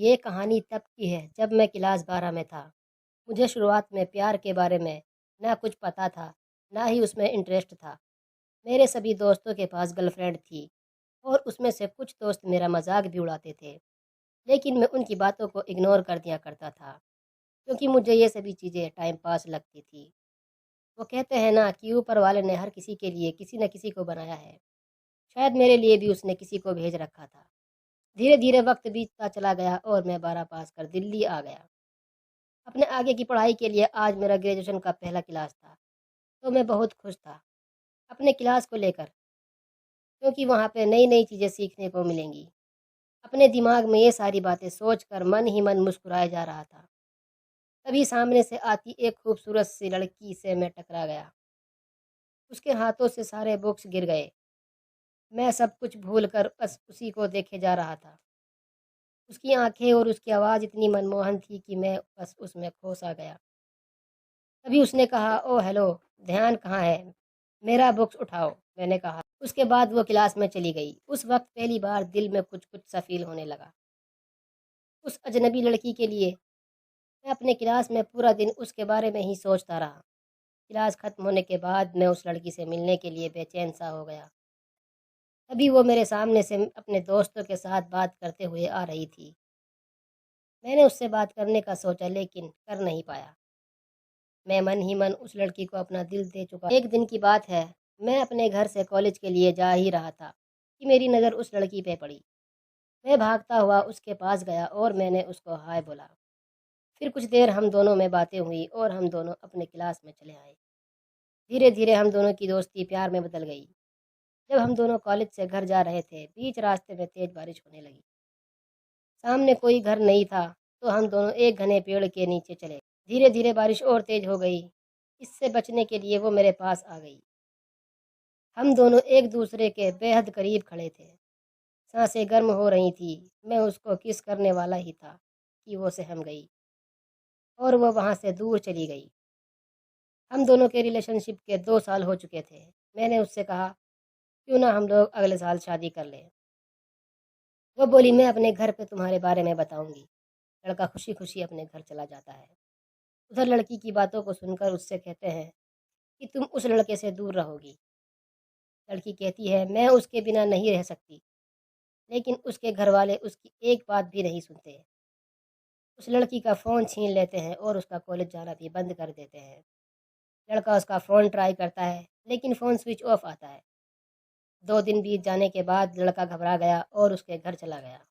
ये कहानी तब की है जब मैं क्लास 12 में था। मुझे शुरुआत में प्यार के बारे में ना कुछ पता था, ना ही उसमें इंटरेस्ट था। मेरे सभी दोस्तों के पास गर्लफ्रेंड थी और उसमें से कुछ दोस्त मेरा मजाक भी उड़ाते थे, लेकिन मैं उनकी बातों को इग्नोर कर दिया करता था क्योंकि मुझे ये सभी चीज़ें टाइम पास लगती थी। वो कहते हैं ना कि ऊपर वाले ने हर किसी के लिए किसी न किसी को बनाया है। शायद मेरे लिए भी उसने किसी को भेज रखा था। धीरे धीरे वक्त बीतता चला गया और मैं 12 पास कर दिल्ली आ गया अपने आगे की पढ़ाई के लिए। आज मेरा ग्रेजुएशन का पहला क्लास था, तो मैं बहुत खुश था अपने क्लास को लेकर, क्योंकि वहाँ पे नई नई चीज़ें सीखने को मिलेंगी। अपने दिमाग में ये सारी बातें सोचकर मन ही मन मुस्कुराया जा रहा था। तभी सामने से आती एक खूबसूरत सी लड़की से मैं टकरा गया। उसके हाथों से सारे बुक्स गिर गए। मैं सब कुछ भूल कर बस उसी को देखे जा रहा था। उसकी आंखें और उसकी आवाज़ इतनी मनमोहन थी कि मैं बस उसमें खो सा गया। तभी उसने कहा, ओ हेलो, ध्यान कहाँ है, मेरा बुक्स उठाओ। मैंने कहा। उसके बाद वो क्लास में चली गई। उस वक्त पहली बार दिल में कुछ कुछ सा फील होने लगा उस अजनबी लड़की के लिए। मैं अपने क्लास में पूरा दिन उसके बारे में ही सोचता रहा। क्लास खत्म होने के बाद मैं उस लड़की से मिलने के लिए बेचैन सा हो गया। तभी वो मेरे सामने से अपने दोस्तों के साथ बात करते हुए आ रही थी। मैंने उससे बात करने का सोचा, लेकिन कर नहीं पाया। मैं मन ही मन उस लड़की को अपना दिल दे चुका। एक दिन की बात है, मैं अपने घर से कॉलेज के लिए जा ही रहा था कि मेरी नज़र उस लड़की पे पड़ी। मैं भागता हुआ उसके पास गया और मैंने उसको हाय बोला। फिर कुछ देर हम दोनों में बातें हुई और हम दोनों अपने क्लास में चले आए। धीरे धीरे हम दोनों की दोस्ती प्यार में बदल गई। जब हम दोनों कॉलेज से घर जा रहे थे, बीच रास्ते में तेज बारिश होने लगी। सामने कोई घर नहीं था, तो हम दोनों एक घने पेड़ के नीचे चले। धीरे धीरे बारिश और तेज हो गई। इससे बचने के लिए वो मेरे पास आ गई। हम दोनों एक दूसरे के बेहद करीब खड़े थे। सांसें गर्म हो रही थी। मैं उसको किस करने वाला ही था कि वो सहम गई और वो वहाँ से दूर चली गई। हम दोनों के रिलेशनशिप के 2 साल हो चुके थे। मैंने उससे कहा, क्यों ना हम लोग अगले साल शादी कर लें। वो बोली, मैं अपने घर पे तुम्हारे बारे में बताऊंगी। लड़का खुशी खुशी अपने घर चला जाता है। उधर लड़की की बातों को सुनकर उससे कहते हैं कि तुम उस लड़के से दूर रहोगी। लड़की कहती है, मैं उसके बिना नहीं रह सकती, लेकिन उसके घर वाले उसकी एक बात भी नहीं सुनते। उस लड़की का फ़ोन छीन लेते हैं और उसका कॉलेज जाना भी बंद कर देते हैं। लड़का उसका फ़ोन ट्राई करता है, लेकिन फ़ोन स्विच ऑफ आता है। 2 दिन बीत जाने के बाद लड़का घबरा गया और उसके घर चला गया।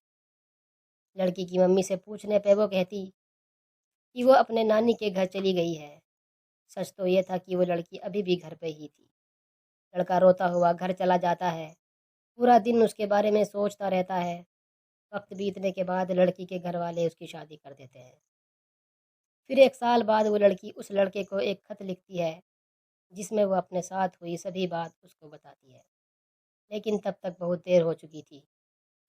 लड़की की मम्मी से पूछने पे वो कहती कि वो अपने नानी के घर चली गई है। सच तो ये था कि वो लड़की अभी भी घर पे ही थी। लड़का रोता हुआ घर चला जाता है। पूरा दिन उसके बारे में सोचता रहता है। वक्त बीतने के बाद लड़की के घर वाले उसकी शादी कर देते हैं। फिर 1 साल बाद वो लड़की उस लड़के को एक खत लिखती है, जिसमें वो अपने साथ हुई सभी बात उसको बताती है। लेकिन तब तक बहुत देर हो चुकी थी।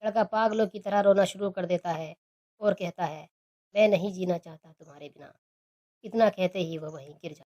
लड़का पागलों की तरह रोना शुरू कर देता है और कहता है, मैं नहीं जीना चाहता तुम्हारे बिना। इतना कहते ही वो वहीं गिर जाता है।